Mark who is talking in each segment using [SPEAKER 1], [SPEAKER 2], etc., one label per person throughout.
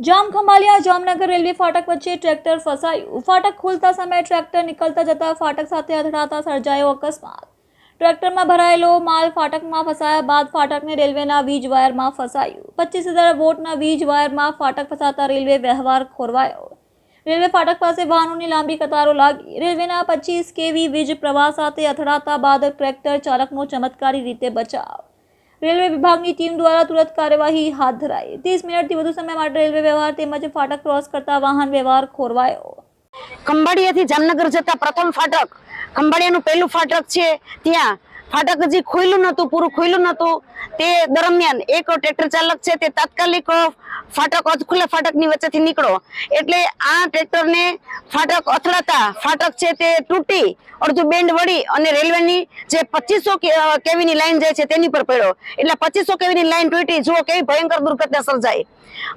[SPEAKER 1] જામ ખંભાલિયા Jamnagar railway ફાટક વચ્ચે tractor ફસાયું। ફાટક ખુલતા સમયે ટ્રેક્ટર નીકળતા જતા ફાટક સાથે અથડાતા સર્જાયો અકસ્માત। ટ્રેક્ટરમાં ભરાયેલો માલ ફાટકમાં ફસાયા બાદ ફાટકને રેલવેના વીજ વાયરમાં ફસાયું। 25,000 વોટના વીજ વાયરમાં ફાટક ફસાતા રેલવે વ્યવહાર ખોરવાયો। રેલવે ફાટક પાસે વાહનોની લાંબી કતારો લાગી। રેલવેના 25 કેવી વીજ પ્રવાહ સાથે અથડાતા બાદ ટ્રેક્ટર ચાલકનો ચમત્કારી રીતે બચાવ। રેલવે વિભાગની ટીમ દ્વારા તુરંત કાર્યવાહી હાથ ધરાઈ। 30 મિનિટથી વધુ સમય માટે રેલવે વ્યવહાર તેમજ ફાટક ક્રોસ કરતા વાહન વ્યવહાર ખોરવાયો।
[SPEAKER 2] ખંભાળિયાથી જામનગર જતા પ્રથમ ફાટક ખંભાળિયાનું પહેલું ફાટક છે ત્યાં ફાટક હજી ખુલ્લું નહોતું, પૂરું ખુલ્લું નહોતું। તે દરમિયાન એક ટ્રેક્ટર ચાલક છે તે તાત્કાલિક ફાટક ખુલ્લા ફાટકની વચ્ચેથી નીકળો એટલે આ ટ્રેક્ટરને ફાટક અથડાતા ફાટક છે તે તૂટી અડધું બેન્ડ વળી અને રેલવેની જે 2500 કેવીની લાઈન જાય છે તેની પર પડ્યો એટલે 2500 કેવીની લાઈન તૂટી। જુઓ કેવી ભયંકર દુર્ઘટના સર્જાઈ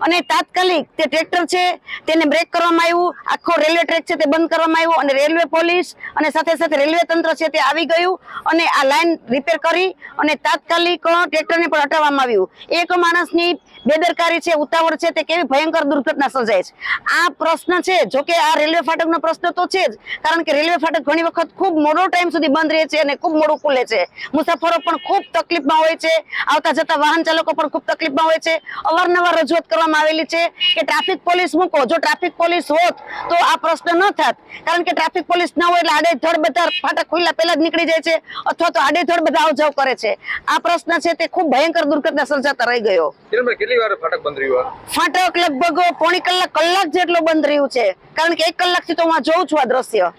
[SPEAKER 2] અને તાત્કાલિક તે ટ્રેક્ટર છે તેને બ્રેક કરવામાં આવ્યું, આખો રેલવે ટ્રેક છે તે બંધ કરવામાં આવ્યો અને રેલવે પોલીસ અને સાથે સાથે રેલવે તંત્ર છે તે આવી ગયું અને આ લાઈન રિપેર કરી અને તાત્કાલિક ટ્રેક્ટરને પણ હટાવવામાં આવ્યું। એક માણસની બેદરકારી છે, ઉતાવળ છે તે કેવી ભયંકર દુર્ઘટના સર્જાય છે। આ પ્રશ્ન છે જો કે આ રેલવે ફાટકનો પ્રશ્ન તો છે જ, કારણ કે રેલવે ફાટક ઘણી વખત ખૂબ મોડો ટાઈમ સુધી બંધ રહે છે અને ખૂબ મોડું ખુલે છે। મુસાફરો પણ ખૂબ તકલીફમાં હોય છે, આવતા જતા વાહન ચાલકો પણ ખૂબ તકલીફમાં હોય છે। અવારનવાર રજૂઆત કરવામાં આવેલી છે કે ટ્રાફિક પોલીસ મૂકો। જો ટ્રાફિક પોલીસ હોત તો આ પ્રશ્ન ન થાત, કારણ કે ટ્રાફિક પોલીસ ના હોય એટલે આડેધડ બધા ફાટક ખુલ્લા પહેલા જ નીકળી જાય છે અથવા તો આડેધડ બધા આવ જાવ કરે છે। આ પ્રશ્ન છે તે ખૂબ ભયંકર દુર્ઘટના સર્જાતા રહી ગયો।
[SPEAKER 3] કેટલી વાર ફાટક બંધ રહ્યું?
[SPEAKER 2] ફાટક લગભગ પોણી કલાક જેટલો બંધ રહ્યું છે, કારણ કે 1 કલાકથી તો હું જોઉં છું આ દ્રશ્ય।